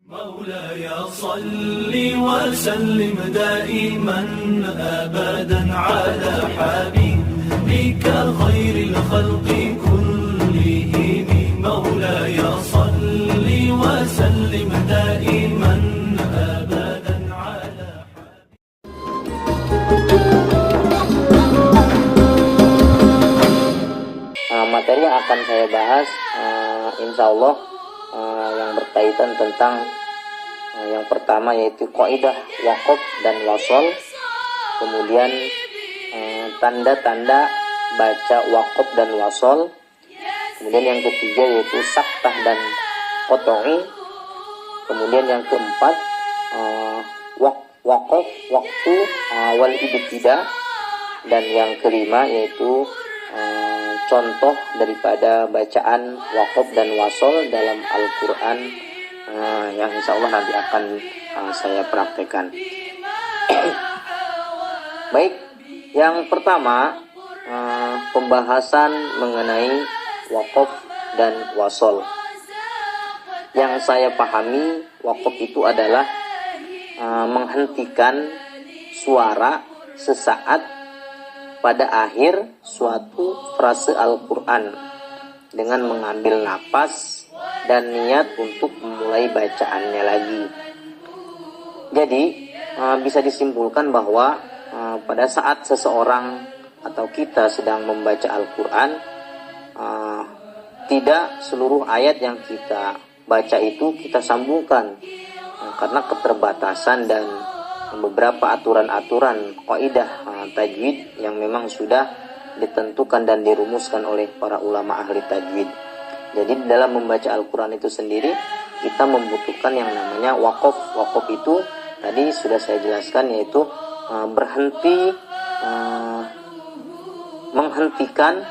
مولاي صل وسلم دائما أبدا على حبيبك خير الخلق كلهم مولاي صل وسلم دائما أبدا على Materi yang akan saya bahas insya Allah yang berkaitan tentang yang pertama yaitu kaidah waqaf dan wasol, kemudian tanda-tanda baca waqaf dan wasol, kemudian yang ketiga yaitu saktah dan qot'i, kemudian yang keempat waqaf waktu wal ibtida, dan yang kelima yaitu contoh daripada bacaan waqaf dan wasol dalam Al-Quran yang insya Allah nanti akan saya praktekkan. Baik, yang pertama pembahasan mengenai waqaf dan wasol. Yang saya pahami, waqaf itu adalah menghentikan suara sesaat pada akhir suatu frase Al-Quran dengan mengambil napas dan niat untuk memulai bacaannya lagi. Jadi bisa disimpulkan bahwa pada saat seseorang atau kita sedang membaca Al-Quran, tidak seluruh ayat yang kita baca itu kita sambungkan, karena keterbatasan dan beberapa aturan-aturan kaidah tajwid yang memang sudah ditentukan dan dirumuskan oleh para ulama ahli tajwid. Jadi dalam membaca Al-Quran itu sendiri kita membutuhkan yang namanya waqaf. Waqaf itu tadi sudah saya jelaskan, yaitu berhenti, menghentikan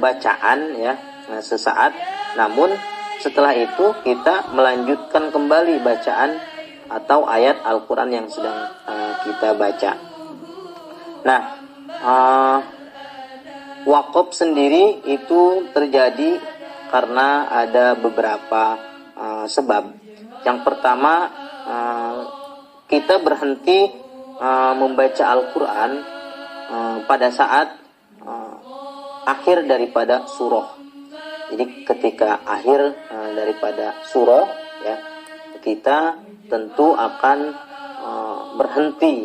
bacaan ya sesaat, namun setelah itu kita melanjutkan kembali bacaan atau ayat Al-Quran yang sedang kita baca. Nah, waqaf sendiri itu terjadi karena ada beberapa sebab. Yang pertama, kita berhenti membaca Al-Quran pada saat akhir daripada surah. Jadi ketika akhir daripada surah ya, kita tentu akan berhenti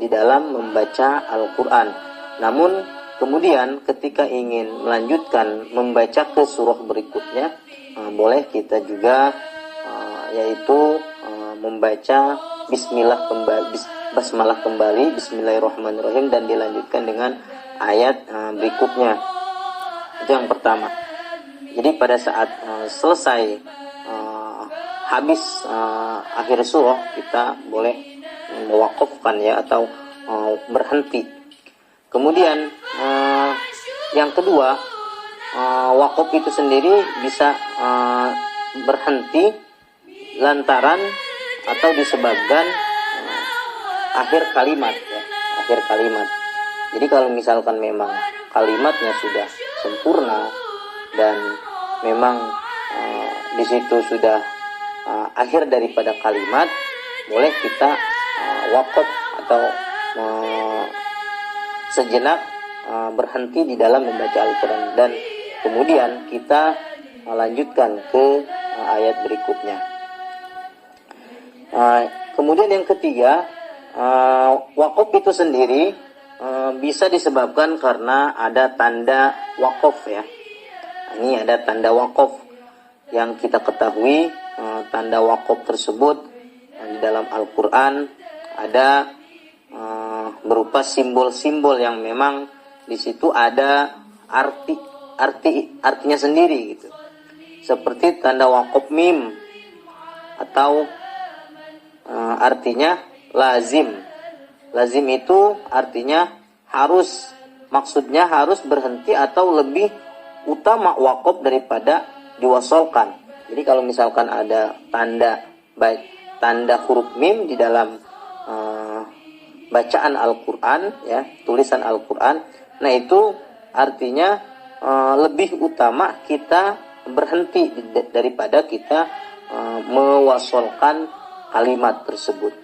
di dalam membaca Al-Quran. Namun kemudian ketika ingin melanjutkan membaca ke surah berikutnya, boleh kita juga yaitu membaca basmalah kembali, bismillahirrahmanirrahim, dan dilanjutkan dengan ayat berikutnya. Itu yang pertama. Jadi pada saat selesai habis akhir surah, kita boleh mewakafkan ya, atau berhenti. Kemudian yang kedua, waqaf itu sendiri bisa berhenti lantaran atau disebabkan akhir kalimat ya, akhir kalimat. Jadi kalau misalkan memang kalimatnya sudah sempurna dan memang di situ sudah akhir daripada kalimat, boleh kita waqaf atau sejenak berhenti di dalam membaca Al-Quran, dan kemudian kita lanjutkan ke ayat berikutnya. Kemudian yang ketiga, waqaf itu sendiri bisa disebabkan karena ada tanda waqaf ya. Ini ada tanda waqaf yang kita ketahui. Tanda waqaf tersebut di dalam Al-Quran ada berupa simbol-simbol yang memang di situ ada artinya sendiri gitu. Seperti tanda waqaf mim, atau artinya lazim. Lazim itu artinya harus, maksudnya harus berhenti atau lebih utama waqaf daripada diwasolkan. Jadi kalau misalkan ada tanda huruf mim di dalam bacaan Al-Quran ya, tulisan Al-Quran, nah itu artinya lebih utama kita berhenti daripada kita diwasolkan kalimat tersebut.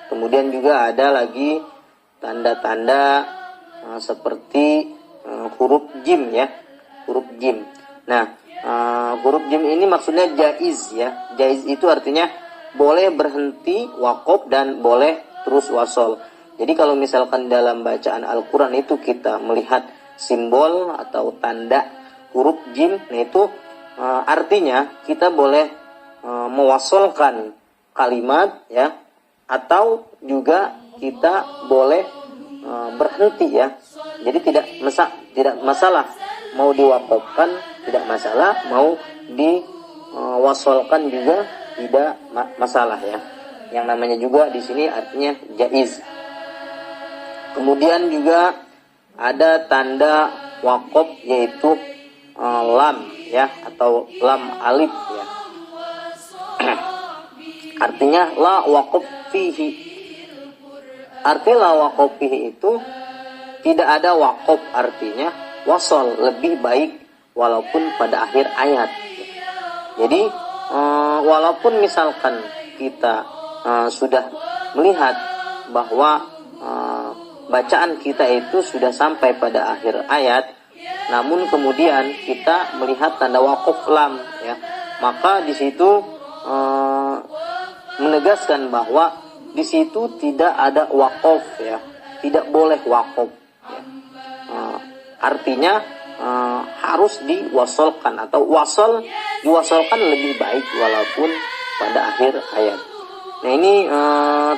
Kemudian juga ada lagi tanda-tanda seperti huruf jim ya, huruf jim. Nah, huruf jim ini maksudnya jaiz ya. Jaiz itu artinya boleh berhenti waqaf dan boleh terus wasol. Jadi kalau misalkan dalam bacaan Al-Quran itu kita melihat simbol atau tanda huruf jim, nah itu artinya kita boleh mewasolkan kalimat ya, atau juga kita boleh berhenti ya. Jadi tidak masalah mau diwakafkan, tidak masalah mau diwasolkan juga tidak masalah ya. Yang namanya juga di sini artinya jaiz. Kemudian juga ada tanda wakaf yaitu lam ya, atau lam alif ya. Artinya la waqaf fihi. Arti la waqaf fihi itu tidak ada waqaf, artinya wasol, lebih baik walaupun pada akhir ayat. Jadi walaupun misalkan kita sudah melihat bahwa bacaan kita itu sudah sampai pada akhir ayat, namun kemudian kita melihat tanda waqaf lam ya, maka di situ menegaskan bahwa di situ tidak ada waqaf ya, tidak boleh waqaf ya. Artinya harus diwasolkan atau diwasolkan lebih baik walaupun pada akhir ayat. Nah ini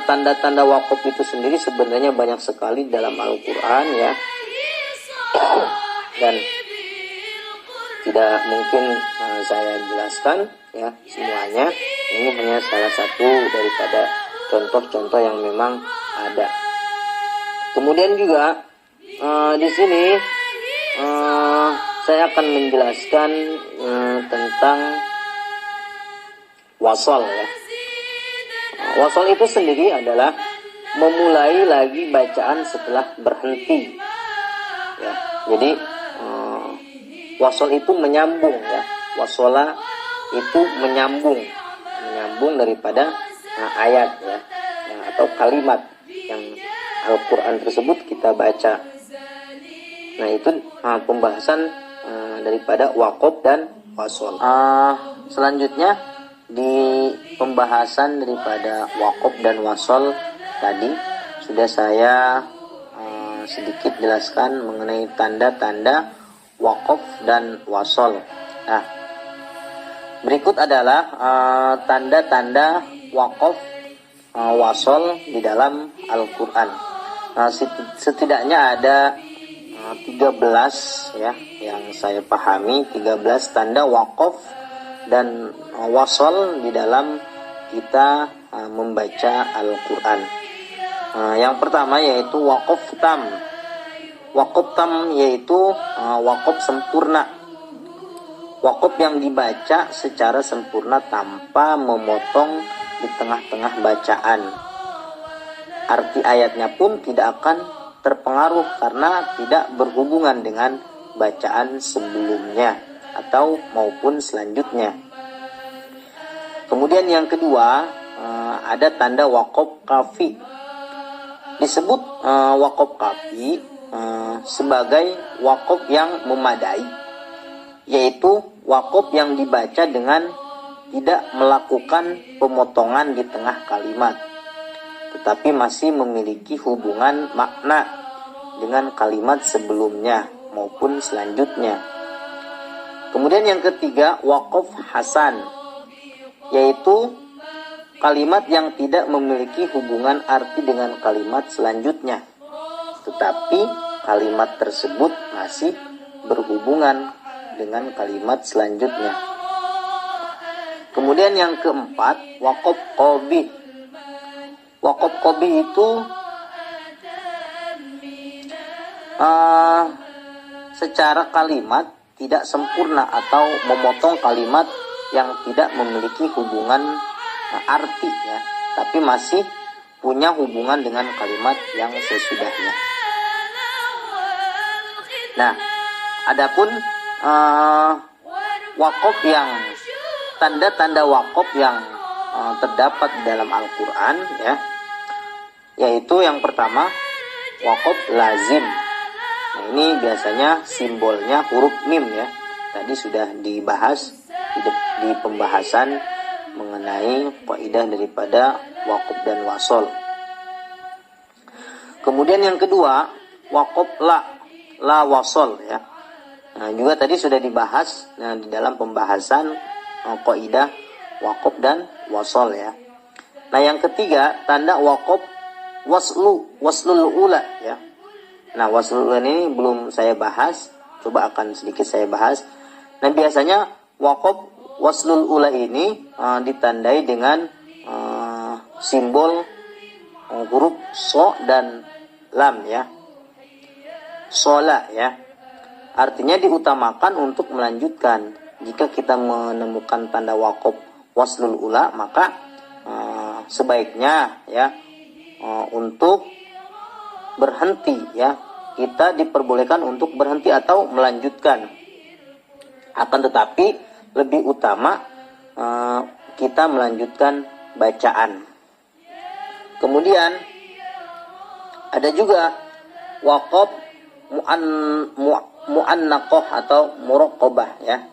tanda-tanda waqaf itu sendiri sebenarnya banyak sekali dalam Al-Quran ya, dan tidak mungkin saya jelaskan ya semuanya. Ini hanya salah satu daripada contoh-contoh yang memang ada. Kemudian juga di sini saya akan menjelaskan tentang wasol ya. Wasol itu sendiri adalah memulai lagi bacaan setelah berhenti ya. Jadi wasol itu menyambung ya. Wasola itu menyambung daripada ayat ya, atau kalimat yang Al-Quran tersebut kita baca. Nah itu pembahasan daripada waqaf dan wasol. Selanjutnya di pembahasan daripada waqaf dan wasol tadi sudah saya sedikit jelaskan mengenai tanda-tanda waqaf dan wasol. Nah, berikut adalah tanda-tanda waqaf wasol di dalam Al-Quran. Setidaknya ada 13 ya yang saya pahami, 13 tanda waqaf dan wasol di dalam kita membaca Al-Quran. Yang pertama yaitu waqaf tam. Waqaf tam yaitu waqaf sempurna. Waqaf yang dibaca secara sempurna tanpa memotong di tengah-tengah bacaan. Arti ayatnya pun tidak akan terpengaruh karena tidak berhubungan dengan bacaan sebelumnya atau maupun selanjutnya. Kemudian yang kedua ada tanda waqaf kafi. Disebut waqaf kafi sebagai waqaf yang memadai, yaitu waqaf yang dibaca dengan tidak melakukan pemotongan di tengah kalimat, tetapi masih memiliki hubungan makna dengan kalimat sebelumnya maupun selanjutnya. Kemudian yang ketiga, waqaf hasan, yaitu kalimat yang tidak memiliki hubungan arti dengan kalimat selanjutnya, tetapi kalimat tersebut masih berhubungan dengan kalimat selanjutnya. Kemudian yang keempat, waqaf qabih. Waqaf qabih itu secara kalimat tidak sempurna atau memotong kalimat yang tidak memiliki hubungan arti ya, tapi masih punya hubungan dengan kalimat yang sesudahnya. Nah, adapun waqaf yang tanda-tanda waqaf yang terdapat di dalam Al-Quran, ya, yaitu yang pertama wakaf lazim. Nah, ini biasanya simbolnya huruf mim, ya. Tadi sudah dibahas di pembahasan mengenai kaidah daripada wakaf dan wasol. Kemudian yang kedua wakaf la wasol, ya. Nah, juga tadi sudah dibahas di dalam pembahasan kaidah wakaf dan wasol, ya. Nah, yang ketiga tanda wakaf waslul ula, ya. Nah, waslul ula ini belum saya bahas, coba akan sedikit saya bahas. Nah, biasanya wakaf waslul ula ini ditandai dengan simbol huruf so dan lam, ya. Sola, ya. Artinya diutamakan untuk melanjutkan. Jika kita menemukan tanda wakaf waslul ula, maka sebaiknya, ya, untuk berhenti, ya. Kita diperbolehkan untuk berhenti atau melanjutkan. Akan tetapi lebih utama kita melanjutkan bacaan. Kemudian ada juga wakaf mu'annaqah atau muraqabah, ya.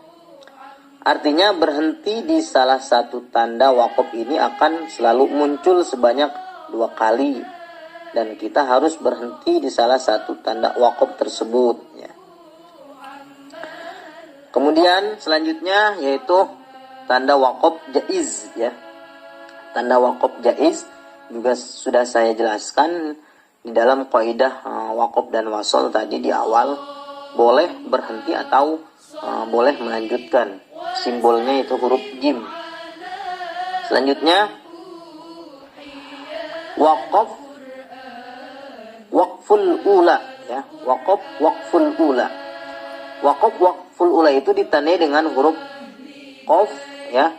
Artinya berhenti di salah satu tanda wakaf ini akan selalu muncul sebanyak 2 kali, dan kita harus berhenti di salah satu tanda wakaf tersebut, ya. Kemudian selanjutnya yaitu tanda wakaf jaiz, ya. Tanda wakaf jaiz juga sudah saya jelaskan di dalam kaidah wakaf dan wasol tadi di awal. Boleh berhenti atau boleh melanjutkan. Simbolnya itu huruf jim. Selanjutnya wakful ula, ya. Wakful ula. Wakful ula itu ditandai dengan huruf qaf, ya.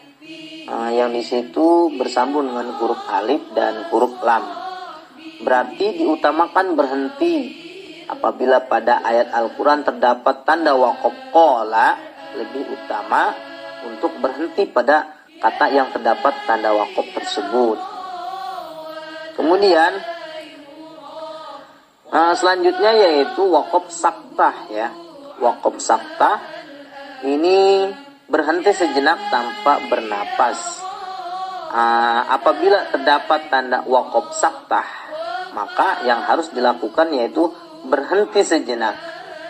Yang di situ bersambung dengan huruf alif dan huruf lam. Berarti diutamakan berhenti apabila pada ayat Al-Quran terdapat tanda wakaf qala, lebih utama untuk berhenti pada kata yang terdapat tanda wakaf tersebut. Kemudian selanjutnya yaitu wakaf saktah, ya. Wakaf saktah ini berhenti sejenak tanpa bernapas. Apabila terdapat tanda wakaf saktah, maka yang harus dilakukan yaitu berhenti sejenak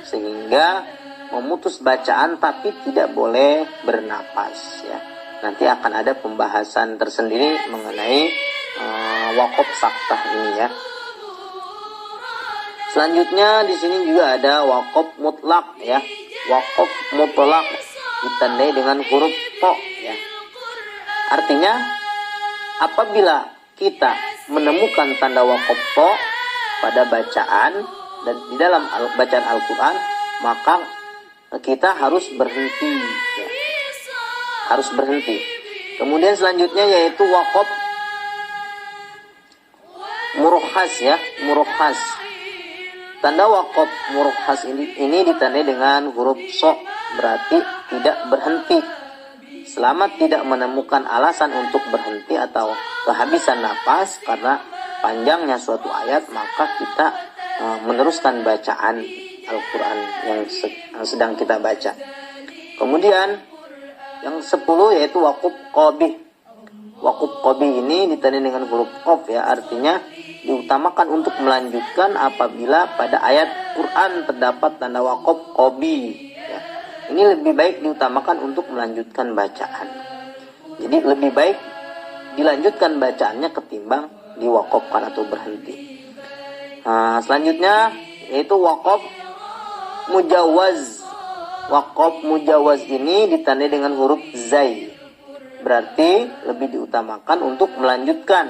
sehingga memutus bacaan, tapi tidak boleh bernapas, ya. Nanti akan ada pembahasan tersendiri mengenai wakaf saktah ini, ya. Selanjutnya di sini juga ada wakaf mutlak, ya. Wakaf mutlak ditandai dengan huruf to, ya. Artinya apabila kita menemukan tanda wakaf to pada bacaan dan di dalam bacaan Al-Quran, maka kita harus berhenti, ya. Harus berhenti. Kemudian selanjutnya yaitu wakaf murokhas, ya. Murokhas. Tanda wakaf murokhas ini ditandai dengan huruf so, berarti tidak berhenti. Selama tidak menemukan alasan untuk berhenti atau kehabisan napas karena panjangnya suatu ayat, maka kita meneruskan bacaan Al-Quran yang sedang kita baca. Kemudian yang 10 yaitu wakaf qabih. Wakaf qabih ini ditandai dengan huruf qaf, ya. Artinya diutamakan untuk melanjutkan apabila pada ayat Quran terdapat tanda wakaf qabih, ya. Ini lebih baik diutamakan untuk melanjutkan bacaan. Jadi lebih baik dilanjutkan bacaannya ketimbang diwakafkan atau berhenti. Selanjutnya yaitu wakaf mujawaz. Wakaf mujawaz ini ditandai dengan huruf zai. Berarti lebih diutamakan untuk melanjutkan.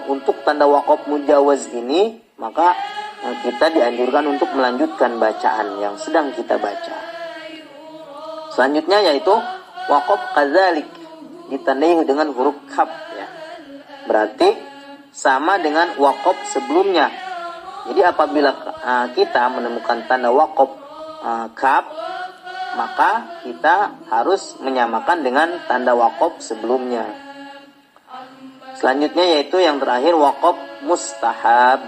Untuk tanda wakaf mujawaz ini, maka kita dianjurkan untuk melanjutkan bacaan yang sedang kita baca. Selanjutnya yaitu wakaf kadzalik, ditandai dengan huruf kaf, ya. Berarti sama dengan wakaf sebelumnya. Jadi apabila kita menemukan tanda wakaf kaf, maka kita harus menyamakan dengan tanda wakaf sebelumnya. Selanjutnya yaitu yang terakhir waqaf mustahab.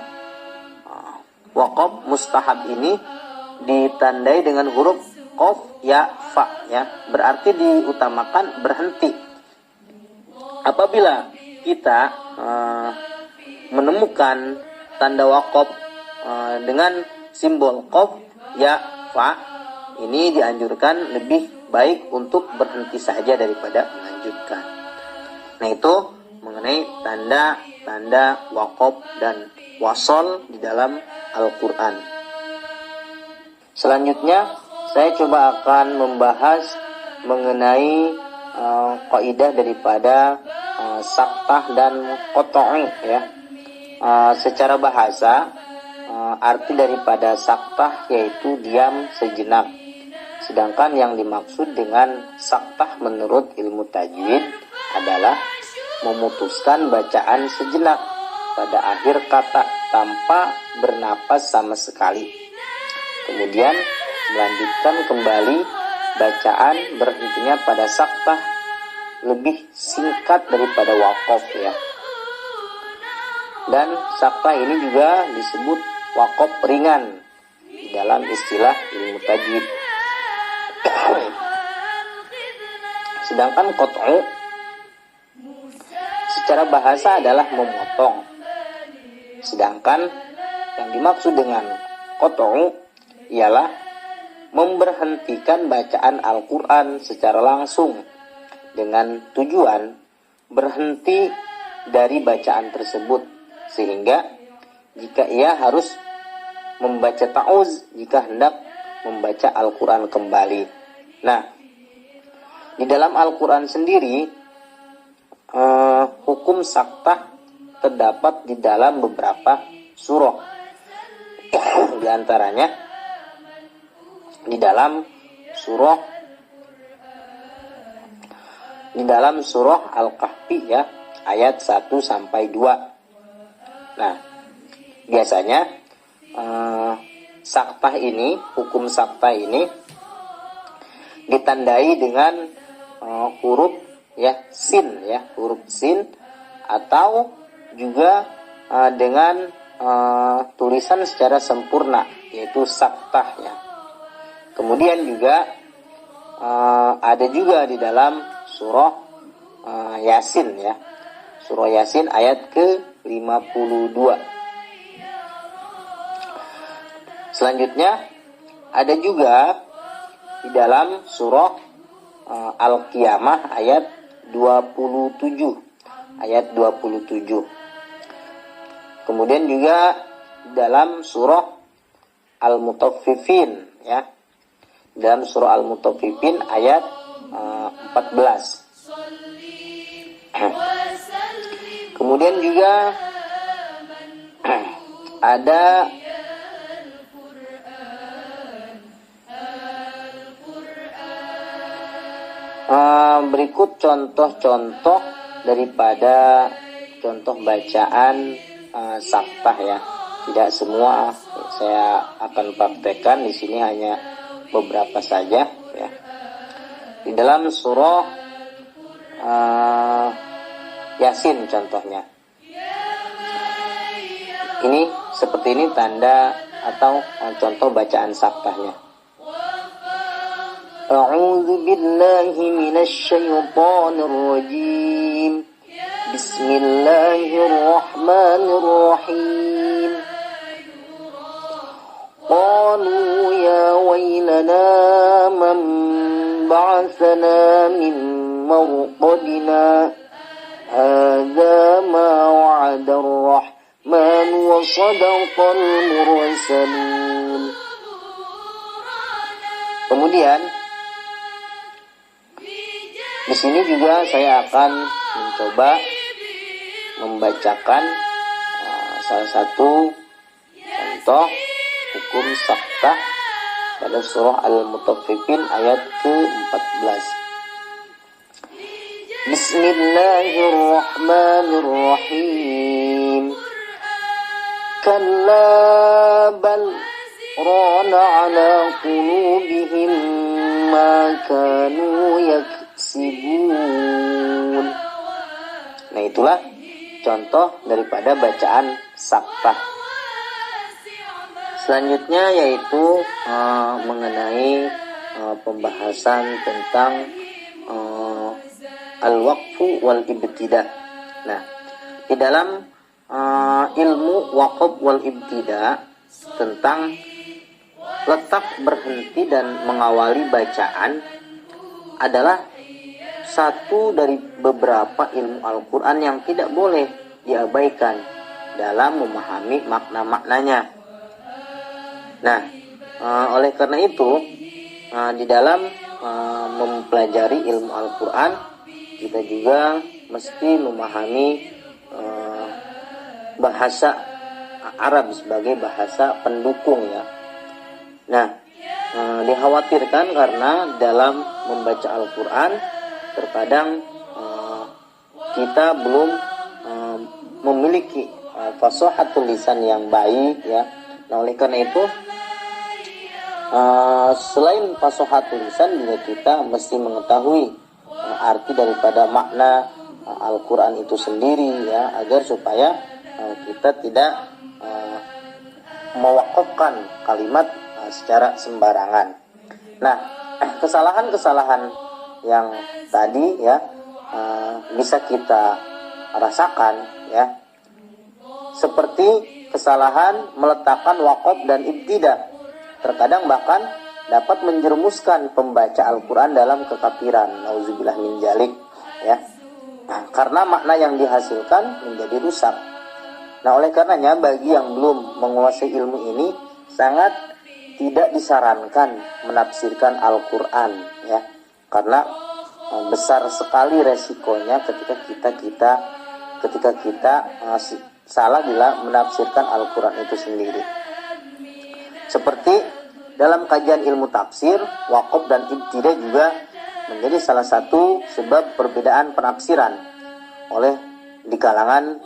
Waqaf mustahab ini ditandai dengan huruf qaf ya fa ya, berarti diutamakan berhenti. Apabila kita menemukan tanda waqaf dengan simbol qaf ya fa, ini dianjurkan lebih baik untuk berhenti saja daripada melanjutkan. Nah, itu mengenai tanda-tanda waqaf dan wasol di dalam Al-Quran. Selanjutnya saya coba akan membahas mengenai kaidah daripada saktah dan qat'i ya. Secara bahasa arti daripada saktah yaitu diam sejenak. Sedangkan yang dimaksud dengan saktah menurut ilmu tajwid adalah memutuskan bacaan sejenak pada akhir kata tanpa bernapas sama sekali. Kemudian melanjutkan kembali bacaan berhentinya pada saktah lebih singkat daripada waqaf ya. Dan saktah ini juga disebut waqaf ringan di dalam istilah ilmu tajwid. Sedangkan qat'u secara bahasa adalah memotong. Sedangkan yang dimaksud dengan qat'u ialah memberhentikan bacaan Al-Quran secara langsung dengan tujuan berhenti dari bacaan tersebut, sehingga jika ia harus membaca ta'uz jika hendak membaca Al-Quran kembali. Nah, di dalam Al-Quran sendiri hukum saktah terdapat di dalam beberapa surah. Di antaranya di dalam surah Al-Kahfi ya, ayat 1 sampai 2. Nah, biasanya saktah ini, hukum saktah ini ditandai dengan huruf ya sin ya, huruf sin, atau juga dengan tulisan secara sempurna yaitu saktah ya. Kemudian juga ada juga di dalam surah Yasin ya, surah Yasin ayat ke-52. Selanjutnya ada juga di dalam surah Al-Qiyamah ayat 27. Kemudian juga dalam surah Al-Mutaffifin ya. Dalam surah Al-Mutaffifin ayat 14. Kemudian juga ada berikut contoh-contoh daripada contoh bacaan saktah ya. Tidak semua saya akan praktekkan, di sini hanya beberapa saja ya. Di dalam surah Yasin contohnya. Ini seperti ini tanda atau contoh bacaan saktahnya. A'udzu billahi minasy syaithanir rajim. Bismillahirrahmanirrahim. Qalu ya wailana man ba'athana min marqadina hadza ma wa'ada ar-rahman wa sadaqal mursalun. Kemudian di sini juga saya akan mencoba membacakan salah satu contoh hukum saktah pada surah Al-Mutaffifin ayat ke-14. Bismillahirrahmanirrahim. Kalla bal rana ala qulubihim ma kanu yaksibun. Nah, itulah contoh daripada bacaan saktah. Selanjutnya yaitu mengenai pembahasan tentang al-waqfu wal ibtida. Nah, di dalam ilmu waqf wal ibtida tentang letak berhenti dan mengawali bacaan adalah satu dari beberapa ilmu Al-Quran yang tidak boleh diabaikan dalam memahami makna-maknanya. Nah, oleh karena itu, di dalam mempelajari ilmu Al-Quran, kita juga mesti memahami bahasa Arab sebagai bahasa pendukung ya. Nah, dikhawatirkan karena dalam membaca Al-Quran terkadang kita belum memiliki fasahatul lisan yang baik ya. Nah, oleh karena itu selain fasahatul lisan juga kita mesti mengetahui arti daripada makna Al-Quran itu sendiri ya, agar supaya kita tidak mewakafkan kalimat secara sembarangan. Nah, kesalahan-kesalahan yang tadi ya bisa kita rasakan ya, seperti kesalahan meletakkan waqaf dan ibtida, terkadang bahkan dapat menjerumuskan pembaca Al-Quran dalam kekafiran. Nauzubillah min dzalik ya. Nah, karena makna yang dihasilkan menjadi rusak. Nah, oleh karenanya bagi yang belum menguasai ilmu ini sangat tidak disarankan menafsirkan Al-Quran ya, karena besar sekali resikonya ketika kita salah bila menafsirkan Al-Quran itu sendiri. Seperti dalam kajian ilmu tafsir, waqaf dan ibtida juga menjadi salah satu sebab perbedaan penafsiran oleh di kalangan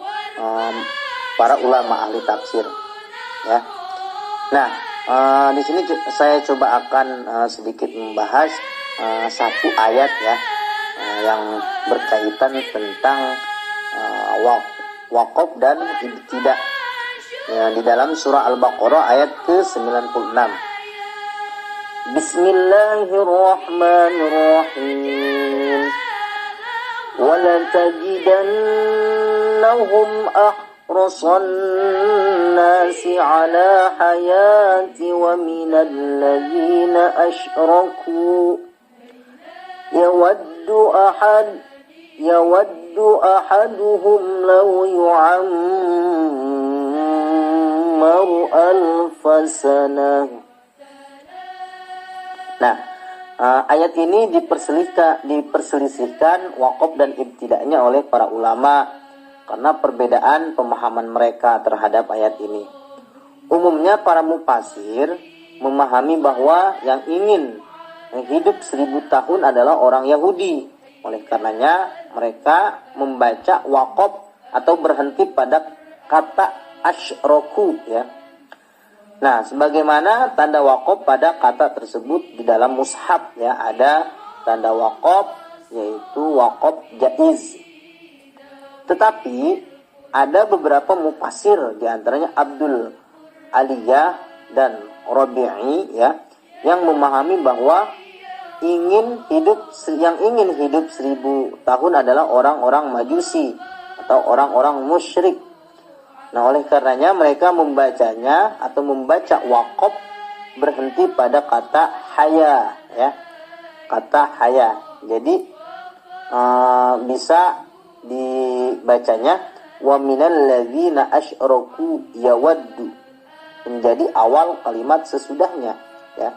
para ulama ahli tafsir ya. Nah, di sini saya coba akan sedikit membahas satu ayat ya yang berkaitan tentang waqaf dan ibtida ya, di dalam surah Al-Baqarah ayat ke-96. Bismillahirrahmanirrahim. وَلَتَجِدَنَّهُمْ أَحْرَصَ النَّاسِ عَلَى حَيَاةٍ وَمِنَ الَّذِينَ أَشْرَكُوا يَوَدُّ أَحَدُهُمْ لَوْ يُعَمَّرُ أَلْفَ سَنَةٍ. Nah, ayat ini diperselisihkan waqaf dan ibtida'nya oleh para ulama karena perbedaan pemahaman mereka terhadap ayat ini. Umumnya para mufasir memahami bahwa yang ingin hidup 1000 tahun adalah orang Yahudi. Oleh karenanya mereka membaca waqaf atau berhenti pada kata asyraku ya. Nah, sebagaimana tanda waqaf pada kata tersebut di dalam mushaf ya, ada tanda waqaf yaitu waqaf jaiz. Tetapi ada beberapa mufasir di antaranya Abdul Aliyah dan Rabi'i ya, yang memahami bahwa yang ingin hidup 1000 tahun adalah orang-orang Majusi atau orang-orang musyrik. Nah, oleh karenanya mereka membacanya atau membaca waqaf berhenti pada kata haya ya, kata haya. Jadi bisa dibacanya wa minal ladzina asyraku yawaddu, menjadi awal kalimat sesudahnya ya.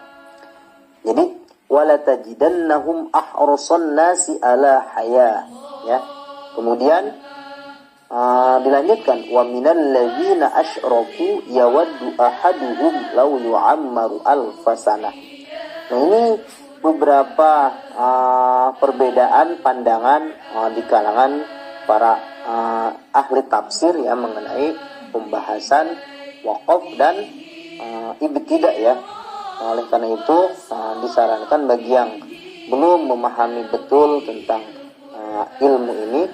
Jadi wala tajidannahum ahrasan nasi ala haya ya. Kemudian dilanjutkan wa minal ladzina asyraku yawaddu ahaduhum law yu'ammaru alfasana. Nah, ini beberapa perbedaan pandangan di kalangan para ahli tafsir ya mengenai pembahasan waqaf dan ibtida ya. Oleh karena itu disarankan bagi yang belum memahami betul tentang ilmu ini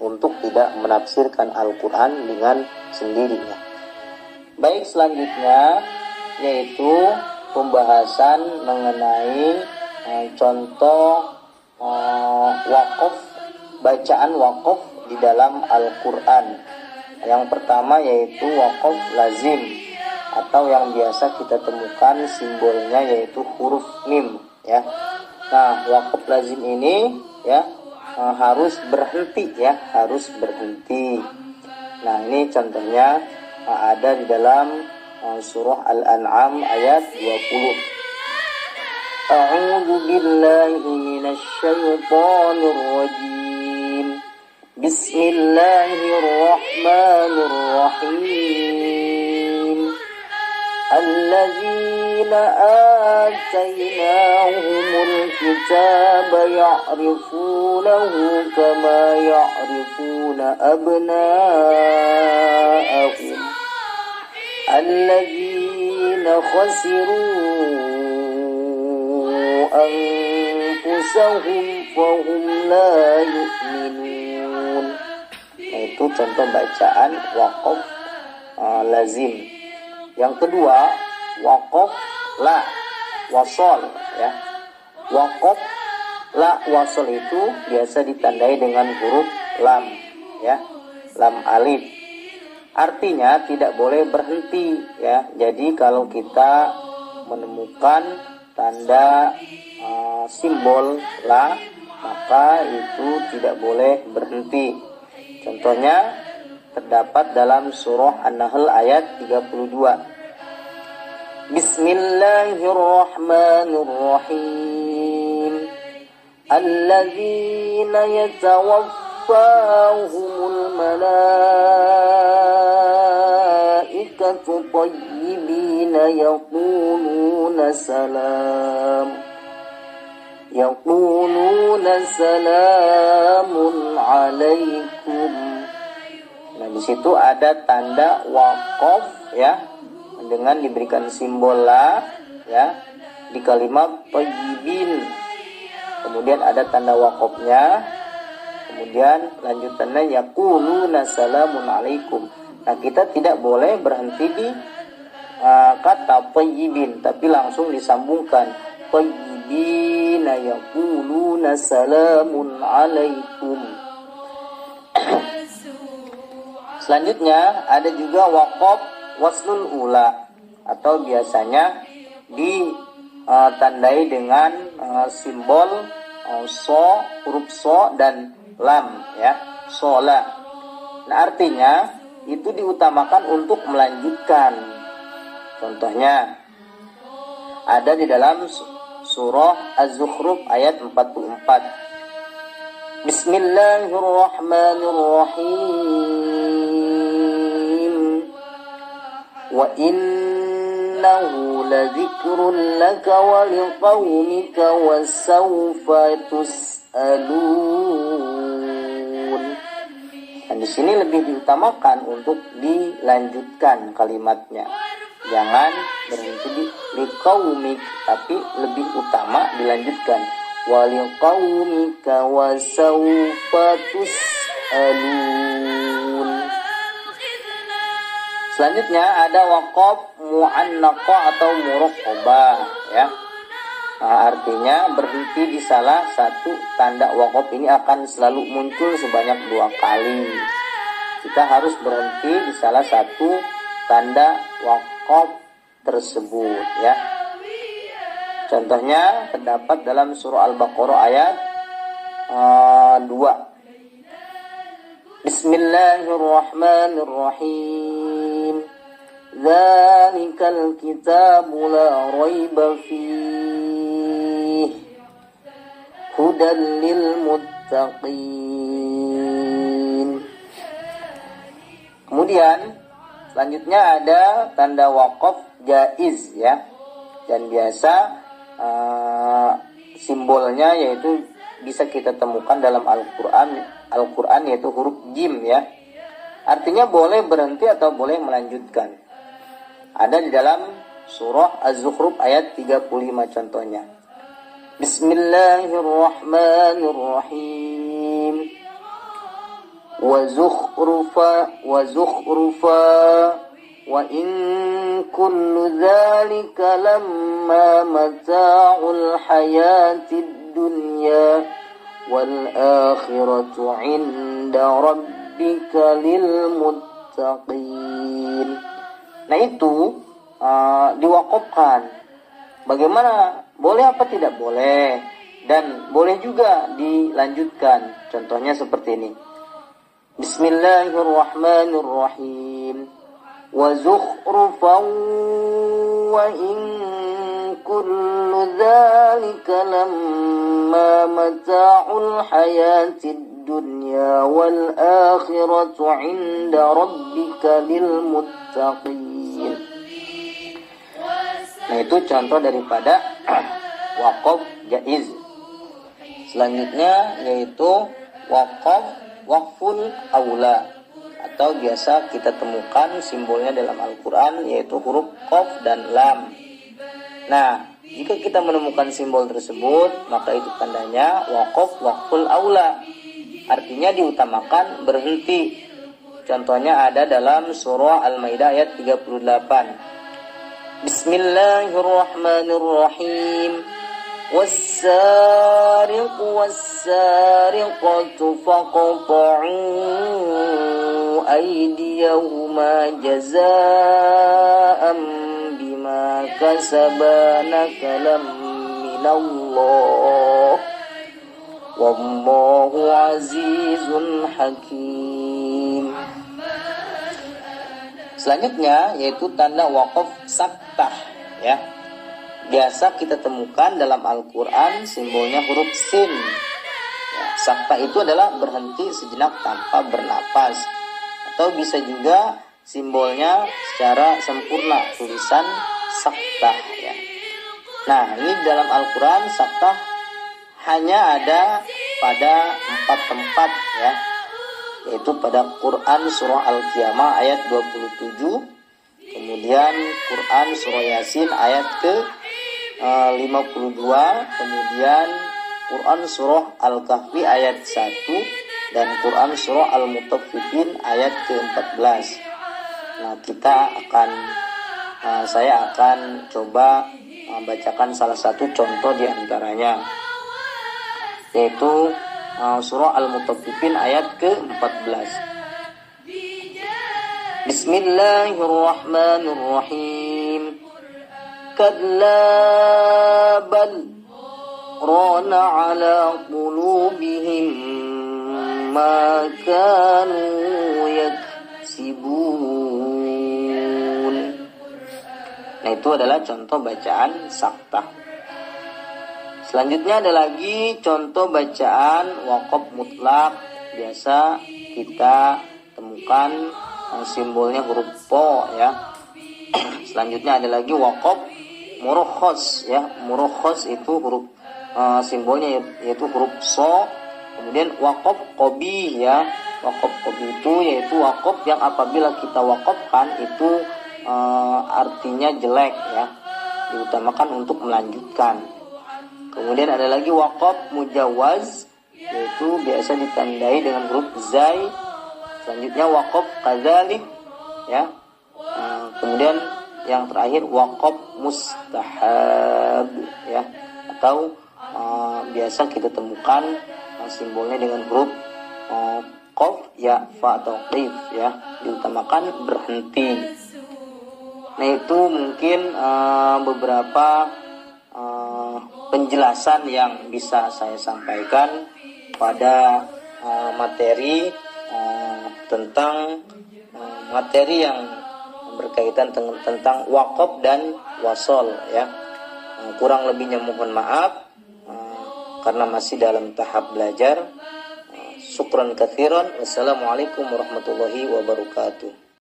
untuk tidak menafsirkan Al-Quran dengan sendirinya. Baik, selanjutnya yaitu pembahasan mengenai contoh wakaf, bacaan wakaf di dalam Al-Quran. Yang pertama yaitu wakaf lazim, atau yang biasa kita temukan simbolnya yaitu huruf mim, ya. Nah, wakaf lazim ini ya harus berhenti, ya, harus berhenti. Nah, ini contohnya ada di dalam surah Al-An'am ayat 20. A'udzu billahi minasy syaithanir rajim. Bismillahirrahmanirrahim. Alladzina atainahumul kitaba ya'rifunahu kama ya'rifuna abna'ahum. Alladzina khasiru anfusahum fahum la yu'minun. Itu contoh bacaan wakaf lazim. Yang kedua, wakaf la wasol, ya. Wakaf la wasol itu biasa ditandai dengan huruf lam, ya, lam alif. Artinya tidak boleh berhenti, ya. Jadi kalau kita menemukan tanda simbol la, maka itu tidak boleh berhenti. Contohnya terdapat dalam surah An-Nahl ayat 32. Bismillahirrahmanirrahim. Alladzina yatawaffahumul malaikatu tayyibina yaquluna salamun alaikum. Nah, di situ ada tanda wakaf, ya, dengan diberikan simbol la, ya, di kalimat thayyibin. Kemudian ada tanda wakafnya. Kemudian lanjutannya yaquluna salamun alaikum. Nah, kita tidak boleh berhenti di kata thayyibin, tapi langsung disambungkan thayyibina yaquluna salamun alaikum. Selanjutnya ada juga wakaf waslul ula, atau biasanya ditandai dengan simbol so, huruf so dan lam, ya, shola. Nah, artinya itu diutamakan untuk melanjutkan. Contohnya ada di dalam surah Az-Zukhruf ayat 44. Bismillahirrahmanirrahim. Wa innahu ladzikrun laka wa liqaumika wa sawfa tus'alun. Dan di sini lebih diutamakan untuk dilanjutkan kalimatnya. Jangan berhenti di liqaumik, tapi lebih utama dilanjutkan wa liqaumika wa sawfa tus'alun. Selanjutnya ada wakaf mu'annaqah atau muraqqabah, ya. Nah, artinya berhenti di salah satu tanda wakaf ini akan selalu muncul sebanyak 2 kali. Kita harus berhenti di salah satu tanda wakaf tersebut, ya. Contohnya terdapat dalam surah Al-Baqarah ayat 2. Bismillahirrahmanirrahim. Dzalikal kitabu la raiba fihi hudan lil muttaqin. Kemudian selanjutnya ada tanda wakaf jaiz, ya. Dan biasa simbolnya yaitu bisa kita temukan dalam Al-Quran yaitu huruf jim, ya. Artinya boleh berhenti atau boleh melanjutkan. Ada di dalam surah Az-Zukhruf ayat 35 contohnya. Bismillahirrahmanirrahim. وزخرفا وإن كل ذلك لما متاع الحياة الدنيا والآخرة عند ربك للمتقين. Nah itu diwakafkan. Bagaimana? Boleh apa tidak boleh? Dan boleh juga dilanjutkan. Contohnya seperti ini. Bismillahirrahmanirrahim. Wa zukhrufan wa in kullu dzalika lamma mata'ul hayatid dunya wal akhiratu 'inda rabbika lil muttaqin. Nah itu contoh daripada wakaf jaiz. Selanjutnya yaitu wakful aula, atau biasa kita temukan simbolnya dalam Al-Quran yaitu huruf qaf dan lam. Nah, jika kita menemukan simbol tersebut, maka itu tandanya wakful aula, artinya diutamakan, berhenti. Contohnya ada dalam surah Al-Maidah ayat 38. Bismillahirrahmanirrahim. والسارق والسارقة فاقطعوا أيديهما جزاء بما كسبا نكالا من الله والله عزيز حكيم. Selanjutnya yaitu tanda wakaf saktah, ya. Biasa kita temukan dalam Al-Quran simbolnya huruf sin. Ya, saktah itu adalah berhenti sejenak tanpa bernapas. Atau bisa juga simbolnya secara sempurna, tulisan saktah. Ya. Nah, ini dalam Al-Quran saktah hanya ada pada 4 tempat, ya. Yaitu pada Quran surah Al-Qiyamah ayat 27. Kemudian Quran surah Yasin ayat ke-52, kemudian Quran surah Al-Kahfi ayat 1 dan Quran surah Al-Mutaffifin ayat ke-14. Nah, saya akan coba bacakan salah satu contoh di antaranya, yaitu surah Al-Mutaffifin ayat ke-14. Bismillahirrahmanirrahim. Kalla bal rana ala qulubihim ma kanu yaksibun. Nah, itu adalah contoh bacaan saktah. Selanjutnya ada lagi contoh bacaan wakaf mutlak. Biasa kita temukan simbolnya huruf po, ya. Selanjutnya ada lagi wakaf murokhos, ya. Murokhos itu huruf simbolnya yaitu huruf so. Kemudian wakaf qobi, ya. Wakaf qobi itu yaitu wakaf yang apabila kita wakafkan itu artinya jelek, ya. Diutamakan untuk melanjutkan. Kemudian ada lagi wakaf mujawaz, yaitu biasa ditandai dengan huruf zai. Selanjutnya wakaf kadzalik, ya. Kemudian yang terakhir wakaf mustahab, ya. Atau biasa kita temukan simbolnya dengan huruf qaf, ya, fa atau qif, ya. Diutamakan berhenti. Nah, itu mungkin beberapa penjelasan yang bisa saya sampaikan pada materi tentang materi yang berkaitan tentang wakaf dan wasol, ya. Kurang lebihnya mohon maaf karena masih dalam tahap belajar. Syukran katsiran. Wassalamualaikum warahmatullahi wabarakatuh.